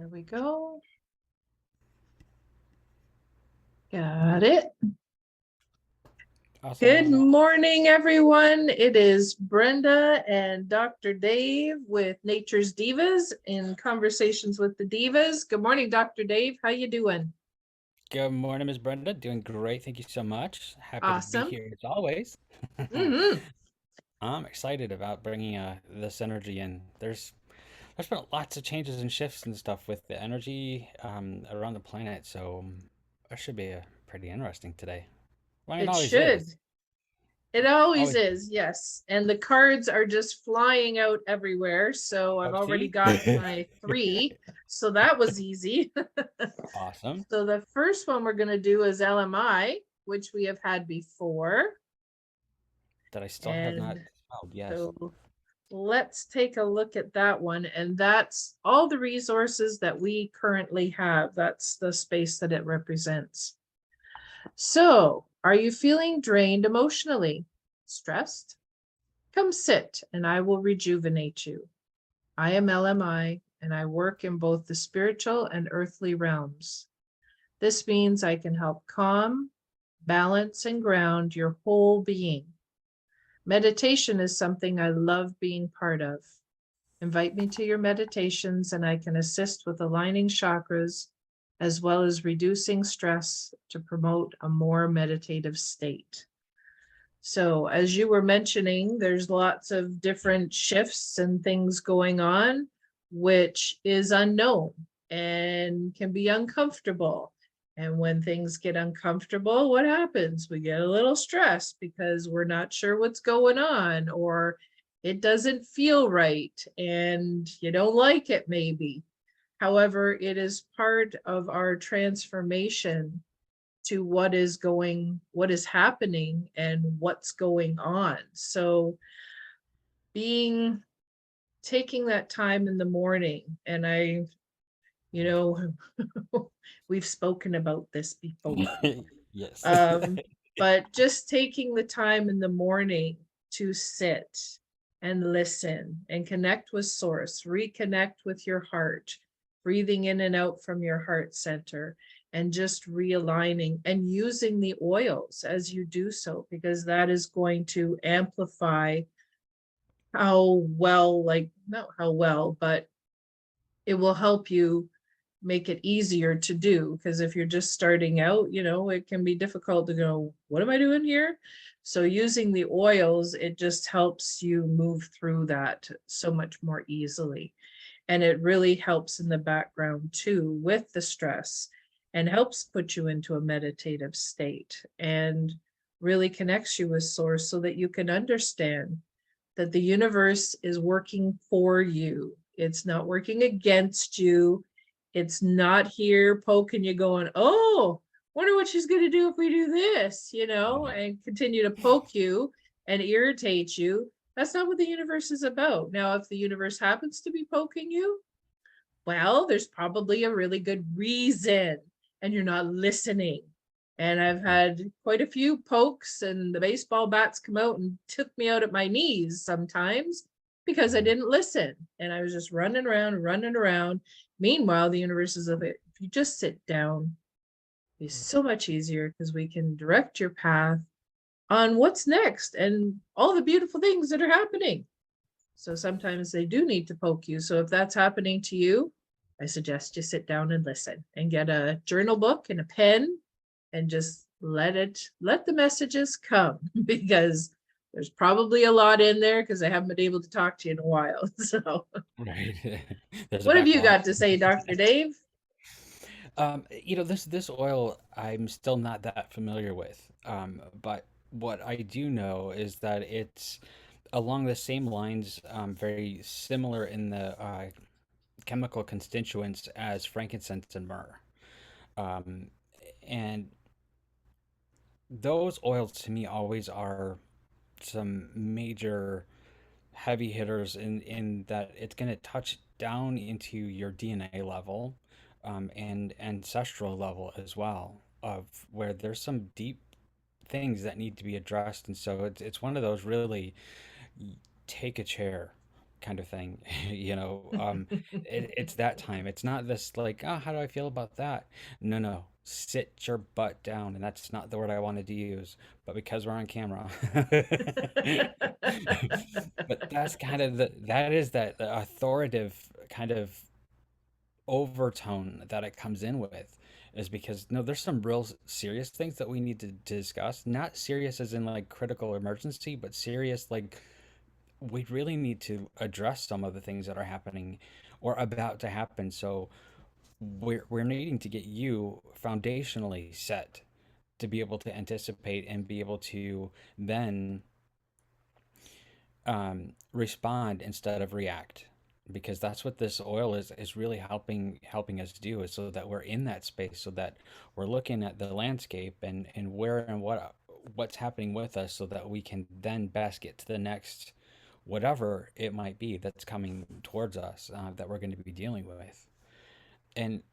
There we go. Got it. Good Awesome. morning, everyone. It is Brenda and Dr. Dave with Nature's Divas in Conversations with the Divas. Good morning, Dr. Dave. How you doing? Good morning, Ms. Brenda. Doing great. Thank you so much. Happy to be Awesome. here as always. Mm-hmm. I'm excited about bringing this energy in. There's been lots of changes and shifts and stuff with the energy around the planet, so it should be pretty interesting today. Well, it It always should. is. It always Always. is, yes. And the cards are just flying out everywhere. So I've Oh, already see? got my three. So that was easy. Awesome. So the first one we're going to do is LMI, which we have had before. That I still have not. And Oh, yes. so let's take a look at that one. And that's all the resources that we currently have. That's the space that it represents. So, are you feeling drained emotionally? Stressed? Come sit and I will rejuvenate you. I am LMI and I work in both the spiritual and earthly realms. This means I can help calm, balance, and ground your whole being. Meditation is something I love being part of. Invite me to your meditations and I can assist with aligning chakras as well as reducing stress to promote a more meditative state. So, as you were mentioning, there's lots of different shifts and things going on, which is unknown and can be uncomfortable. And when things get uncomfortable, what happens? We get a little stressed because we're not sure what's going on, or it doesn't feel right and you don't like it, maybe. However, it is part of our transformation to what is happening and what's going on. So being taking that time in the morning, and you know, we've spoken about this before. Yes. But just taking the time in the morning to sit and listen and connect with source, reconnect with your heart, breathing in and out from your heart center, and just realigning and using the oils as you do so, because that is going to amplify how well, like, not how well, but it will help you make it easier to do, because if you're just starting out, it can be difficult to go, what am I doing here? So using the oils, it just helps you move through that so much more easily. And it really helps in the background too with the stress, and helps put you into a meditative state and really connects you with source so that you can understand that the universe is working for you. It's not working against you. It's not here poking you going, oh, wonder what she's going to do if we do this, and continue to poke you and irritate you. That's not what the universe is about. Now, if the universe happens to be poking you, well, there's probably a really good reason and you're not listening. And I've had quite a few pokes, and the baseball bats come out and took me out at my knees sometimes because I didn't listen. And I was just running around, running around. Meanwhile, the universe is of it. If you just sit down, it's so much easier because we can direct your path on what's next and all the beautiful things that are happening. So sometimes they do need to poke you. So if that's happening to you, I suggest you sit down and listen and get a journal book and a pen and just let the messages come because there's probably a lot in there because I haven't been able to talk to you in a while. So Right. There's a what have you backlog. got to say, Dr. Dave? This oil I'm still not that familiar with. But what I do know is that it's along the same lines, very similar in the chemical constituents as frankincense and myrrh. Um, and those oils to me always are some major heavy hitters in that it's going to touch down into your DNA level, and ancestral level as well, of where there's some deep things that need to be addressed. And so it's one of those really take a chair kind of thing. It's that time. It's not this like, oh, how do I feel about that? No, no, sit your butt down. And that's not the word I wanted to use, but because we're on camera. But that's kind of that is that the authoritative kind of overtone that it comes in with, is because no, there's some real serious things that we need to discuss. Not serious as in like critical emergency, but serious like we really need to address some of the things that are happening or about to happen. So we're needing to get you foundationally set to be able to anticipate and be able to then respond instead of react, because that's what this oil is really helping us do, is so that we're in that space, so that we're looking at the landscape and where and what's happening with us, so that we can then best get to the next whatever it might be that's coming towards us, that we're going to be dealing with. And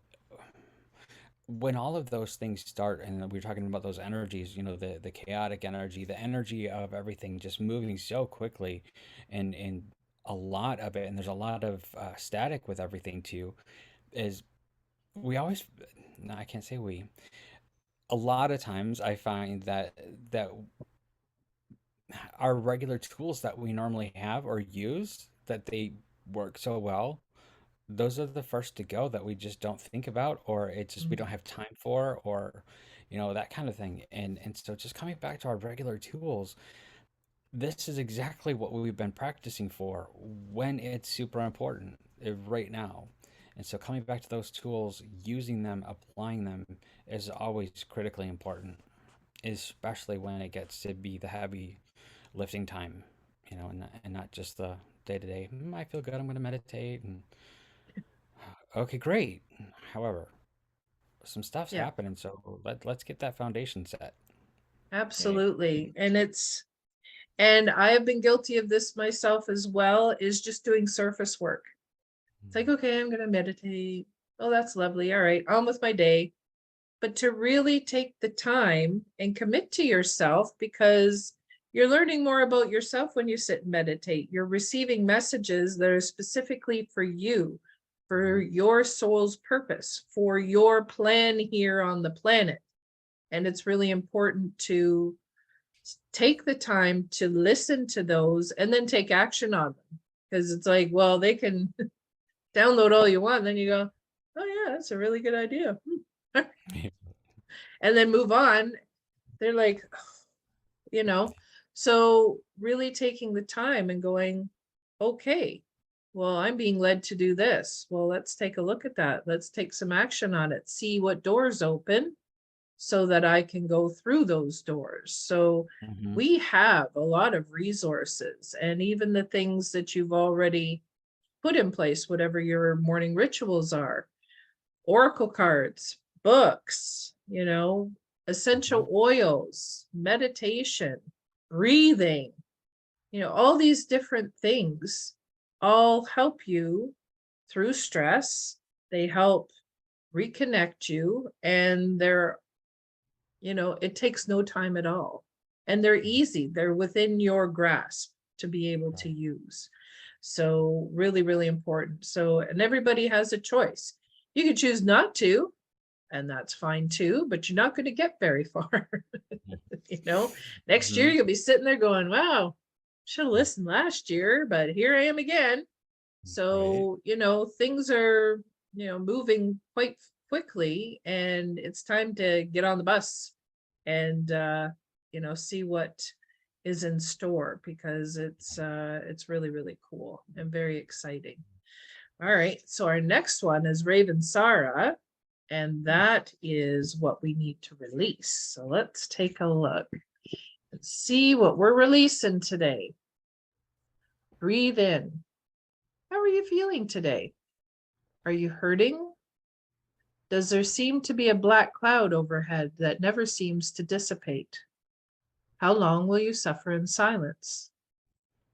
when all of those things start, and we're talking about those energies, the chaotic energy, the energy of everything just moving so quickly, and a lot of it, and there's a lot of static with everything too, is we always, no, I can't say we, a lot of times I find that our regular tools that we normally have or use, that they work so well, those are the first to go, that we just don't think about, or it's just we don't have time for, or that kind of thing. And so just coming back to our regular tools, this is exactly what we've been practicing for when it's super important, right now. And so coming back to those tools, using them, applying them, is always critically important, especially when it gets to be the heavy lifting time, and not just the day to day. I feel good, I'm going to meditate, and okay, great. However, some stuff's Yeah, happening, so let's get that foundation set. Yeah. absolutely. And I have been guilty of this myself as well, is just doing surface work. It's like, okay, I'm going to meditate. Oh, that's lovely. All right, on with my day. But to really take the time and commit to yourself, because you're learning more about yourself when you sit and meditate. You're receiving messages that are specifically for you, for your soul's purpose, for your plan here on the planet. And it's really important to take the time to listen to those and then take action on them. Because it's like, well, they can download all you want, and then you go, oh yeah, that's a really good idea. And then move on. They're like, you know, so really taking the time and going, okay, well, I'm being led to do this. Well, let's take a look at that. Let's take some action on it, see what doors open so that I can go through those doors. So Hmm. we have a lot of resources, and even the things that you've already put in place, whatever your morning rituals are, oracle cards, books, Hmm. essential oils, meditation, breathing, all these different things all help you through stress. They help reconnect you, and it takes no time at all. And they're easy, they're within your grasp to be able to Right. use. So really, really important. So, and everybody has a choice. You could choose not to, and that's fine too, but you're not going to get very far. you know, Next year Hmm. you'll be sitting there going, wow, should have listened last year, but here I am again. Right. So, things are, moving quite quickly, and it's time to get on the bus and, see what is in store, because it's really, really cool and very exciting. All right. So our next one is Ravensara, and that is what we need to release. So let's take a look and see what we're releasing today. Breathe in. How are you feeling today? Are you hurting? Does there seem to be a black cloud overhead that never seems to dissipate? How long will you suffer in silence?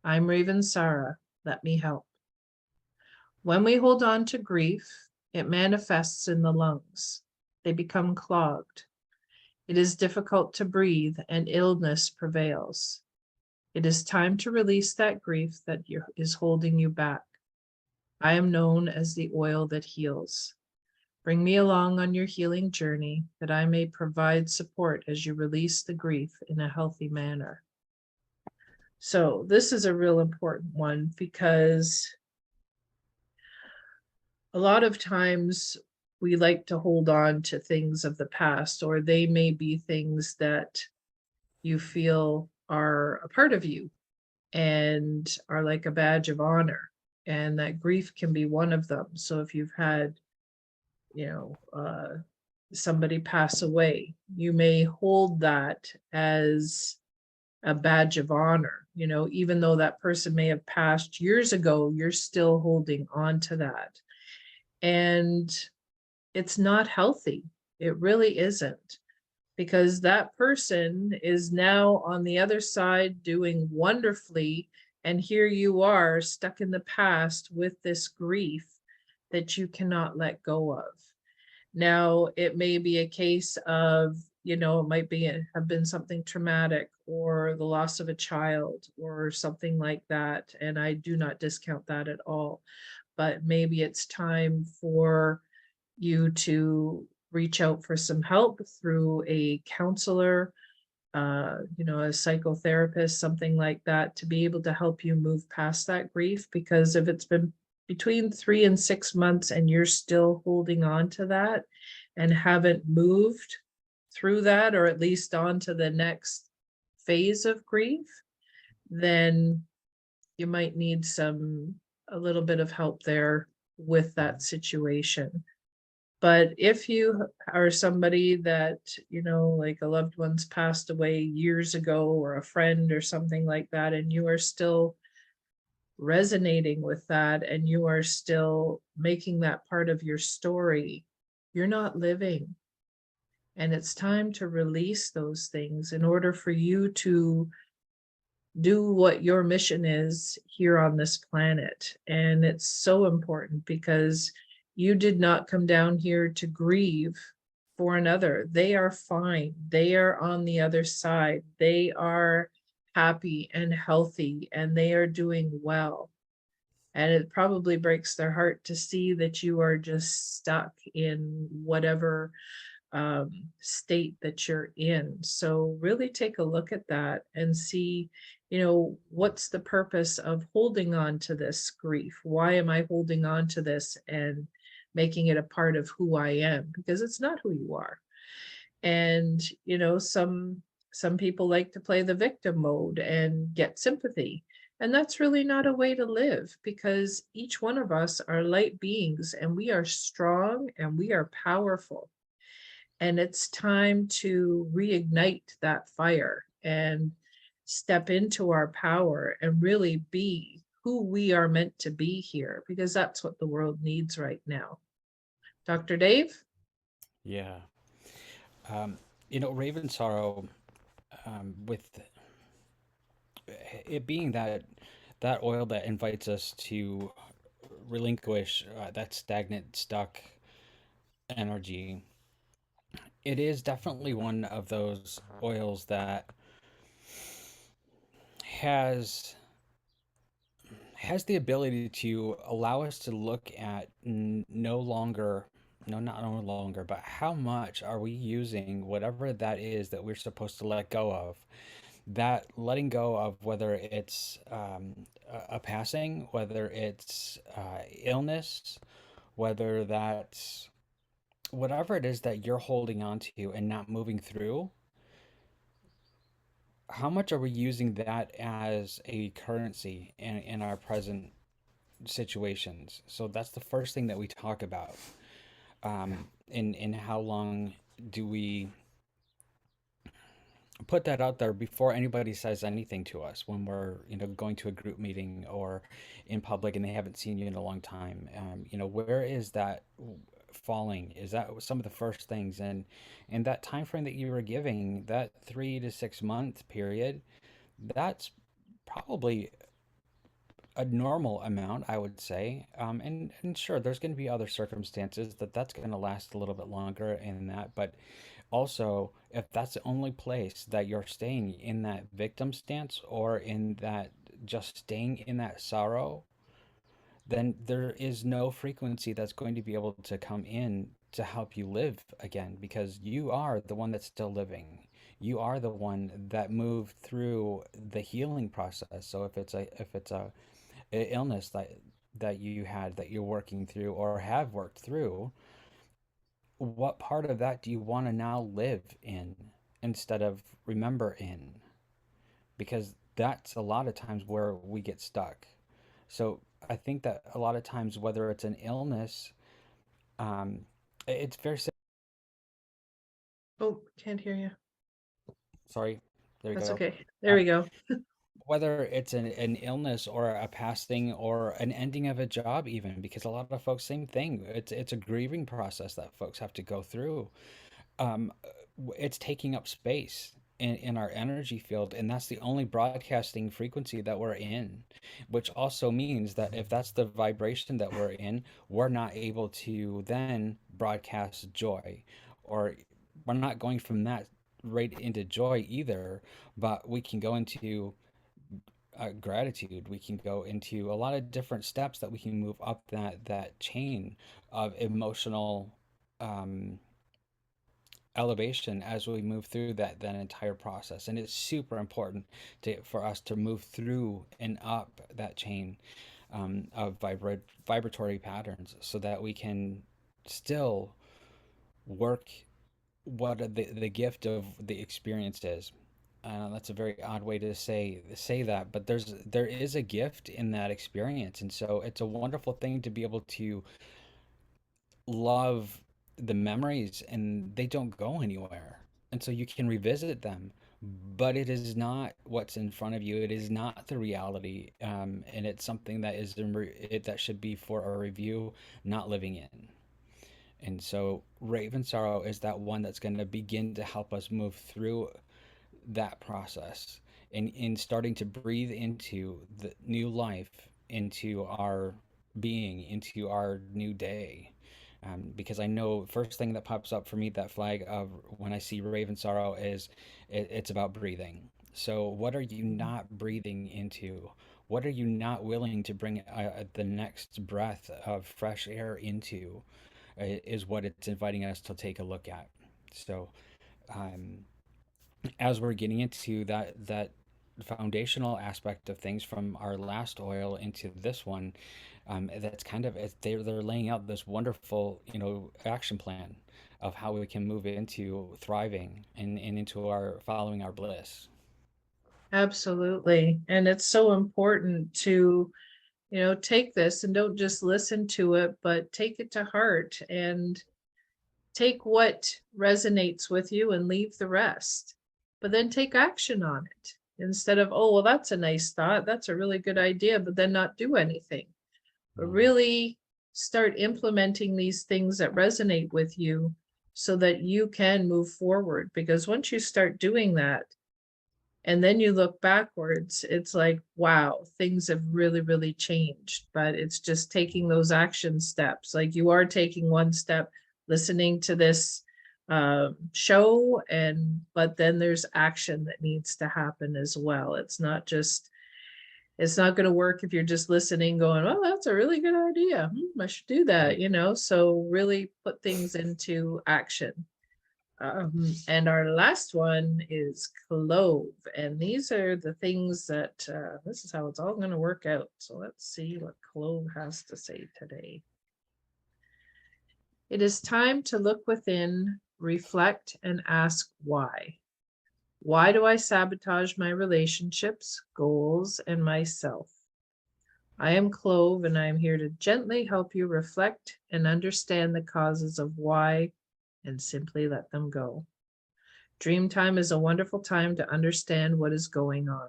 I'm Ravensara. Let me help. When we hold on to grief, it manifests in the lungs. They become clogged. It is difficult to breathe, and illness prevails. It is time to release that grief that is holding you back. I am known as the oil that heals. Bring me along on your healing journey that I may provide support as you release the grief in a healthy manner. So this is a real important one because a lot of times we like to hold on to things of the past, or they may be things that you feel are a part of you and are like a badge of honor. And that grief can be one of them. So if you've had, you know, somebody pass away, you may hold that as a badge of honor. Even though that person may have passed years ago, you're still holding on to that. And it's not healthy. It really isn't, because that person is now on the other side doing wonderfully. And here you are stuck in the past with this grief that you cannot let go of. Now, it may be a case of, it might have been something traumatic, or the loss of a child or something like that. And I do not discount that at all. But maybe it's time for you to reach out for some help through a counselor, a psychotherapist, something like that, to be able to help you move past that grief. Because if it's been between 3 and 6 months and you're still holding on to that and haven't moved through that, or at least on to the next phase of grief, then you might need a little bit of help there with that situation. But if you are somebody that, like a loved one's passed away years ago, or a friend or something like that, and you are still resonating with that, and you are still making that part of your story, you're not living. And it's time to release those things in order for you to do what your mission is here on this planet. And it's so important, because you did not come down here to grieve for another. They are fine. They are on the other side. They are happy and healthy, and they are doing well. And it probably breaks their heart to see that you are just stuck in whatever state that you're in. So really take a look at that and see, what's the purpose of holding on to this grief? Why am I holding on to this and making it a part of who I am? Because it's not who you are. And, some people like to play the victim mode and get sympathy. And that's really not a way to live, because each one of us are light beings, and we are strong and we are powerful. And it's time to reignite that fire and step into our power and really be who we are meant to be here, because that's what the world needs right now. Dr. Dave? Yeah. Um, Ravensara, with it being that oil that invites us to relinquish that stagnant, stuck energy, it is definitely one of those oils that has has the ability to allow us to look at no longer, no, not no longer, but how much are we using whatever that is that we're supposed to let go of. That letting go of, whether it's a passing, whether it's illness, whether that's whatever it is that you're holding on to and not moving through, how much are we using that as a currency in our present situations? So that's the first thing that we talk about. In how long do we put that out there before anybody says anything to us, when we're going to a group meeting or in public and they haven't seen you in a long time? Where is that falling? Is that some of the first things? And that time frame that you were giving, that 3 to 6 month period, that's probably a normal amount, I would say. And sure, there's going to be other circumstances that's going to last a little bit longer in that, but also, if that's the only place that you're staying in that victim stance or in that just staying in that sorrow, then there is no frequency that's going to be able to come in to help you live again, because you are the one that's still living. You are the one that moved through the healing process. So if it's a illness that you had that you're working through or have worked through, what part of that do you want to now live in instead of remember in? Because that's a lot of times where we get stuck. So I think that a lot of times, whether it's an illness, um, it's very Oh, can't hear you. sorry, there we That's go. okay. There Um, we go. whether it's an illness or a passing or an ending of a job, even, because a lot of folks, same thing. It's a grieving process that folks have to go through. um, it's taking up space in our energy field, and that's the only broadcasting frequency that we're in, which also means that if that's the vibration that we're in, we're not able to then broadcast joy, or we're not going from that right into joy either, but we can go into gratitude. We can go into a lot of different steps that we can move up that chain of emotional um, elevation as we move through that entire process. And it's super important for us to move through and up that chain of vibratory patterns so that we can still work what the gift of the experience is. That's a very odd way to say that, but there is a gift in that experience, and so it's a wonderful thing to be able to love the memories, and they don't go anywhere. And so you can revisit them, but it is not what's in front of you. It is not the reality. And it's something that that should be for a review, not living in. And so Ravensara is that one that's going to begin to help us move through that process and in starting to breathe into the new life, into our being, into our new day. Because I know first thing that pops up for me, that flag of when I see Raven Sorrow, is it's about breathing. So what are you not breathing into? What are you not willing to bring the next breath of fresh air into? Is what it's inviting us to take a look at. So um, as we're getting into that foundational aspect of things from our last oil into this one, that's kind of they're laying out this wonderful action plan of how we can move into thriving and into our following our bliss. Absolutely. And it's so important to, take this and don't just listen to it, but take it to heart and take what resonates with you and leave the rest. But then take action on it instead of, oh, well, that's a nice thought. That's a really good idea, but then not do anything. But Mm. really start implementing these things that resonate with you so that you can move forward. Because once you start doing that, and then you look backwards, it's like, wow, things have really, really changed. But it's just taking those action steps. Like you are taking one step, listening to this show, but then there's action that needs to happen as well. It's not going to work if you're just listening, going, oh, that's a really good idea. I should do that, So really put things into action. And our last one is Clove. And these are the things that this is how it's all going to work out. So let's see what Clove has to say today. It is time to look within, reflect, and ask why. Why do I sabotage my relationships, goals, and myself? I am Clove, and I am here to gently help you reflect and understand the causes of why and simply let them go. Dream time is a wonderful time to understand what is going on.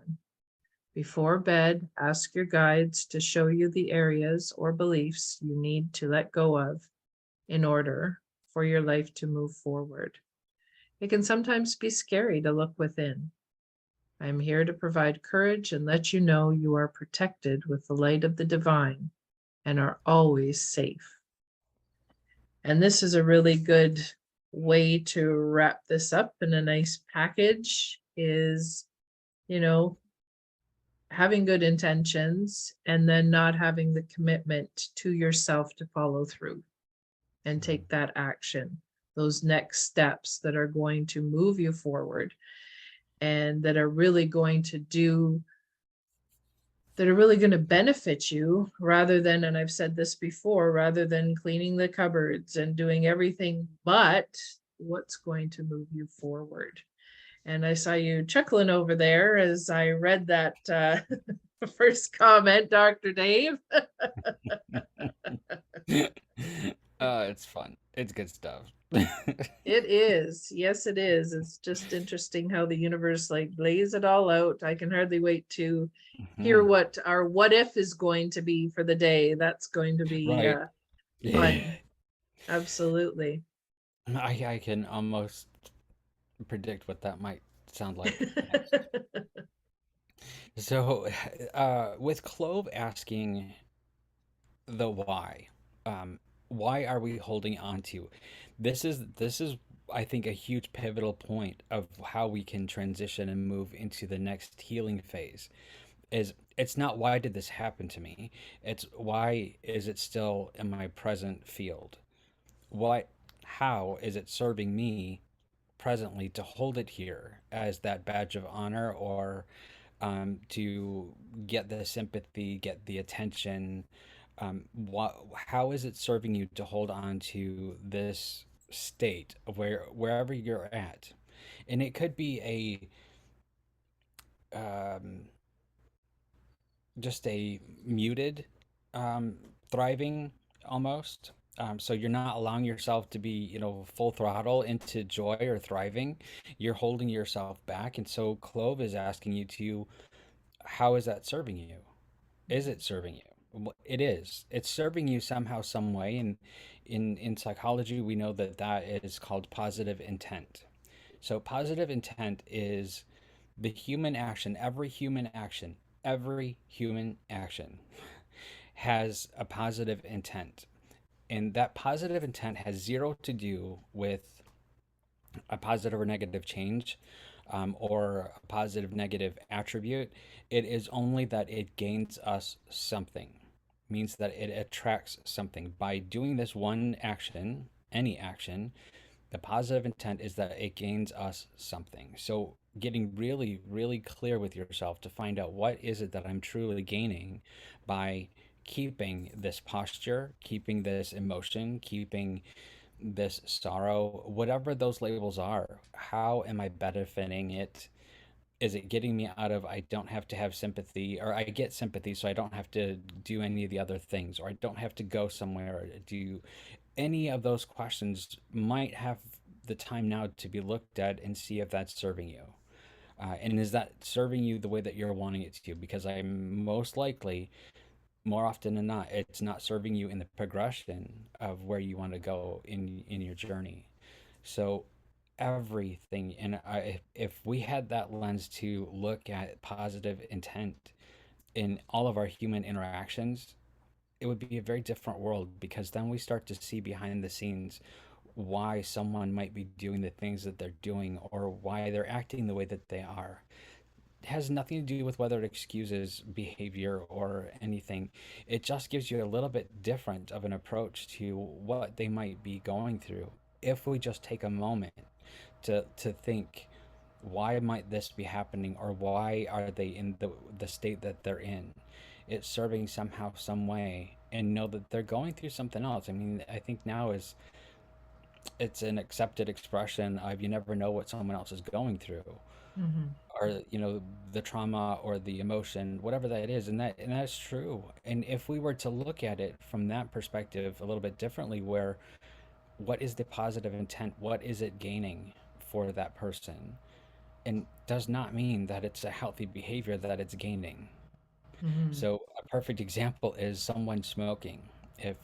Before bed, ask your guides to show you the areas or beliefs you need to let go of in order for your life to move forward. It can sometimes be scary to look within. I'm here to provide courage and let you know you are protected with the light of the divine and are always safe. And this is a really good way to wrap this up in a nice package is, you know, having good intentions and then not having the commitment to yourself to follow through and take that action, those next steps that are going to move you forward and that are really going to do that are really going to benefit you rather than, and I've said this before, rather than cleaning the cupboards and doing everything but what's going to move you forward. And I saw you chuckling over there as I read that first comment, Dr. Dave. It's fun. It's good stuff. It is. Yes, it is. It's just interesting how the universe like lays it all out. I can hardly wait to hear Mhm. what our what if is going to be for the day. That's going to be Right. fun. Absolutely. I can almost predict what that might sound like next. So, with Clove asking the why are we holding on to? This is I think a huge pivotal point of how we can transition and move into the next healing phase. Is it's not why did this happen to me? It's why is it still in my present field? Why how is it serving me presently to hold it here as that badge of honor or to get the sympathy, get the attention. How is it serving you to hold on to this state of wherever you're at? And it could be um, just a muted um, thriving almost. So you're not allowing yourself to be, full throttle into joy or thriving. You're holding yourself back. And so Clove is asking you to, how is that serving you? Is it serving you? It is. It's serving you somehow, some way. And in psychology, we know that that is called positive intent. So positive intent is the human action, every human action has a positive intent. And that positive intent has zero to do with a positive or negative change or a positive negative attribute. It is only that it gains us something, means that it attracts something. By doing this one action, any action, the positive intent is that it gains us something. So getting really, really clear with yourself to find out what is it that I'm truly gaining by keeping this posture, keeping this emotion, keeping this sorrow, whatever those labels are, how am I benefiting it? Is it getting me out of I don't have to have sympathy, or I get sympathy so I don't have to do any of the other things, or I don't have to go somewhere or do any of those questions might have the time now to be looked at and see if that's serving you. And is that serving you the way that you're wanting it to? Because I'm most likely, more often than not, it's not serving you in the progression of where you want to go in your journey. So everything, and if we had that lens to look at positive intent in all of our human interactions, it would be a very different world because then we start to see behind the scenes why someone might be doing the things that they're doing or why they're acting the way that they are. It has nothing to do with whether it excuses behavior or anything. It just gives you a little bit different of an approach to what they might be going through. If we just take a moment to think, why might this be happening or why are they in the state that they're in? It's serving somehow, some way, and know that they're going through something else. I mean, I think now is it's an accepted expression of you never know what someone else is going through Mhm. or the trauma or the emotion, whatever that is, and that's true. And if we were to look at it from that perspective a little bit differently, where what is the positive intent, what is it gaining for that person, and does not mean that it's a healthy behavior that it's gaining. Mhm. So a perfect example is someone smoking. If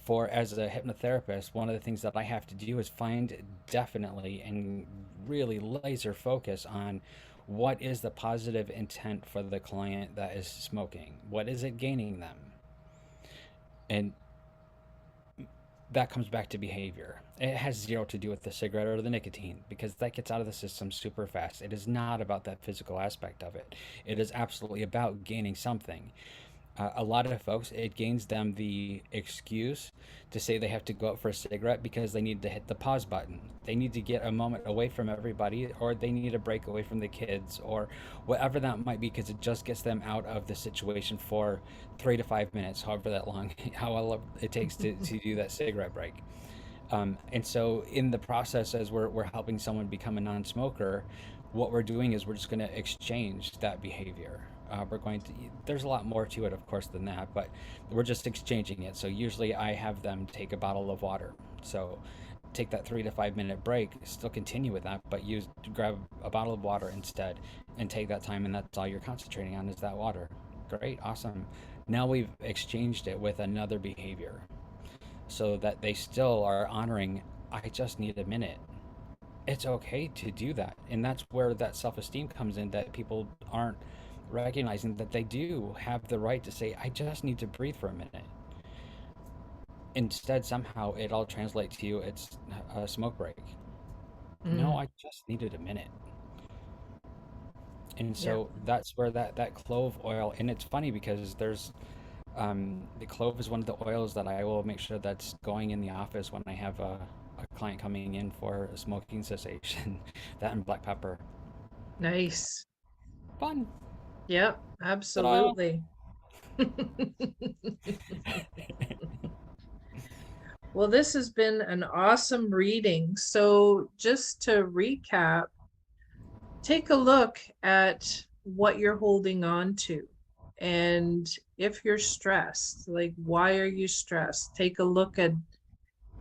for as a hypnotherapist, one of the things that I have to do is find definitely and really laser focus on what is the positive intent for the client that is smoking. What is it gaining them? And that comes back to behavior. It has zero to do with the cigarette or the nicotine because that gets out of the system super fast. It is not about that physical aspect of it. It is absolutely about gaining something. A lot of folks, it gains them the excuse to say they have to go out for a cigarette because they need to hit the pause button. They need to get a moment away from everybody, or they need a break away from the kids, or whatever that might be, because it just gets them out of the situation for 3 to 5 minutes, however that long, however it takes to do that cigarette break. And so, in the process, as we're helping someone become a non smoker, what we're doing is we're just going to exchange that behavior. We're going to, there's a lot more to it, of course, than that, but we're just exchanging it. So, usually I have them take a bottle of water. So, take that 3 to 5 minute break, still continue with that, but grab a bottle of water instead and take that time, and that's all you're concentrating on is that water. Great, awesome. Now we've exchanged it with another behavior so that they still are honoring, I just need a minute. It's okay to do that. And that's where that self esteem comes in, that people aren't recognizing that they do have the right to say, I just need to breathe for a minute. Instead, somehow it all translates to you, it's a smoke break. No, Mm, I just needed a minute. And yeah. so that's where that clove oil, and it's funny because the clove is one of the oils that I will make sure that's going in the office when I have a client coming in for a smoking cessation. That and black pepper. Nice. Fun. Yep, Ta-da! absolutely. Well, this has been an awesome reading. So, just to recap, take a look at what you're holding on to. And if you're stressed, like, why are you stressed? Take a look at,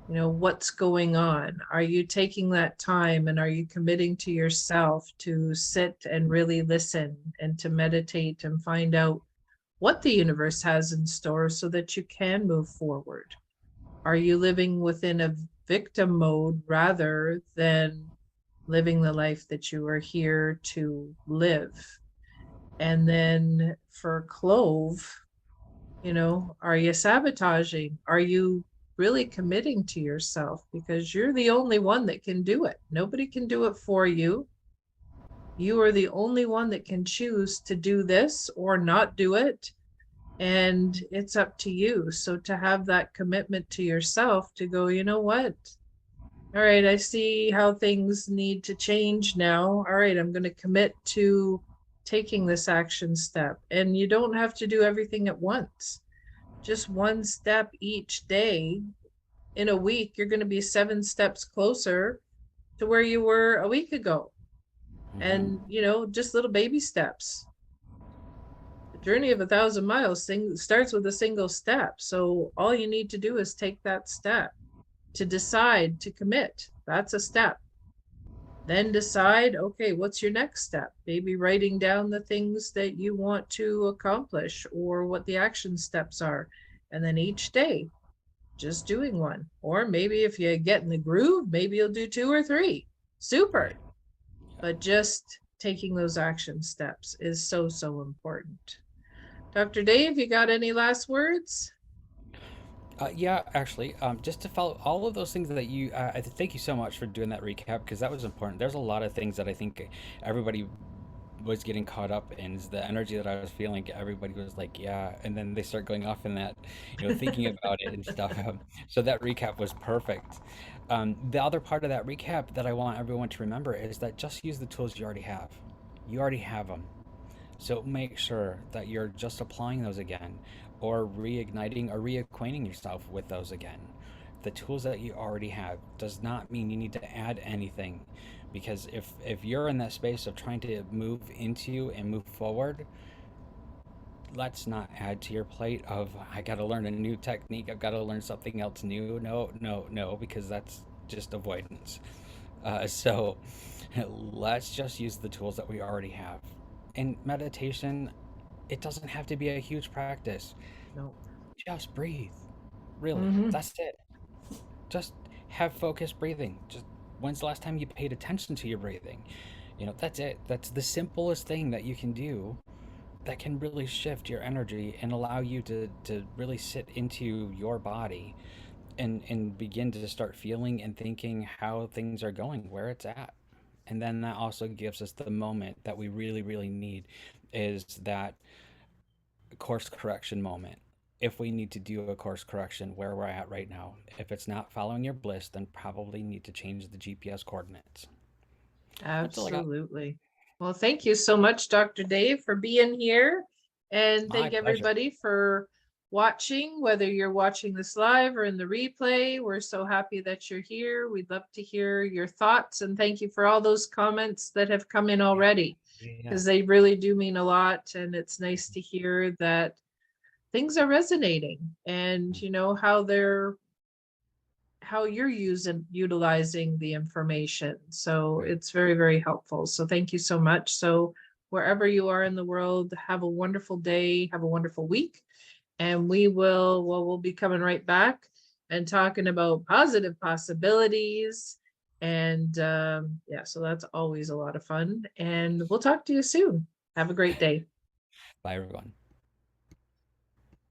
what's going on. Are you taking that time and are you committing to yourself to sit and really listen and to meditate and find out what the universe has in store so that you can move forward? Are you living within a victim mode rather than living the life that you are here to live? And then for Clove, are you sabotaging? Are you really committing to yourself? Because you're the only one that can do it. Nobody can do it for you. You are the only one that can choose to do this or not do it. And it's up to you. So to have that commitment to yourself to go, you know what? All right, I see how things need to change now. All right, I'm going to commit to taking this action step. And you don't have to do everything at once. Just one step each day. In a week, you're going to be 7 steps closer to where you were a week ago. And, Mm-hmm. just little baby steps. The journey of 1,000 miles starts with a single step. So all you need to do is take that step. To decide to commit, that's a step. Then decide, okay, what's your next step? Maybe writing down the things that you want to accomplish or what the action steps are. And then each day, just doing one. Or maybe if you get in the groove, maybe you'll do 2 or 3. Right. Super. Yeah. But just taking those action steps is so, so important. Dr. Dave, you got any last words? Yeah, actually, just to follow all of those things that thank you so much for doing that recap because that was important. There's a lot of things that I think everybody was getting caught up in is the energy that I was feeling. Everybody was like, yeah, and then they start going off in that, thinking about it and stuff. So that recap was perfect. The other part of that recap that I want everyone to remember is that just use the tools you already have. You already have them. So make sure that you're just applying those again or reigniting or reacquainting yourself with those again. The tools that you already have does not mean you need to add anything because if you're in that space of trying to move into and move forward, let's not add to your plate of I got to learn a new technique, I've got to learn something else new. No, no, no, because that's just avoidance. So let's just use the tools that we already have. And meditation, it doesn't have to be a huge practice. No. Just breathe. Really, Mm-hmm. that's it. Just have focused breathing. Just when's the last time you paid attention to your breathing? That's it. That's the simplest thing that you can do that can really shift your energy and allow you to really sit into your body and begin to start feeling and thinking how things are going, where it's at. And then that also gives us the moment that we really, really need, is that course correction moment. If we need to do a course correction where we're at right now, if it's not following your bliss, then probably need to change the GPS coordinates. That's all I got. Absolutely. Well, thank you so much, Dr. Dave, for being here. And My thank pleasure. everybody for watching, whether you're watching this live or in the replay. We're so happy that you're here. We'd love to hear your thoughts. And thank you for all those comments that have come in Yeah. already, Yeah. because they really do mean a lot. And it's nice to hear that things are resonating and you know how you're utilizing the information. So Right. it's very, very helpful. So thank you so much. So wherever you are in the world, have a wonderful day, have a wonderful week. And we'll be coming right back and talking about positive possibilities. And yeah, so that's always a lot of fun. And we'll talk to you soon. Have a great day. Bye, everyone.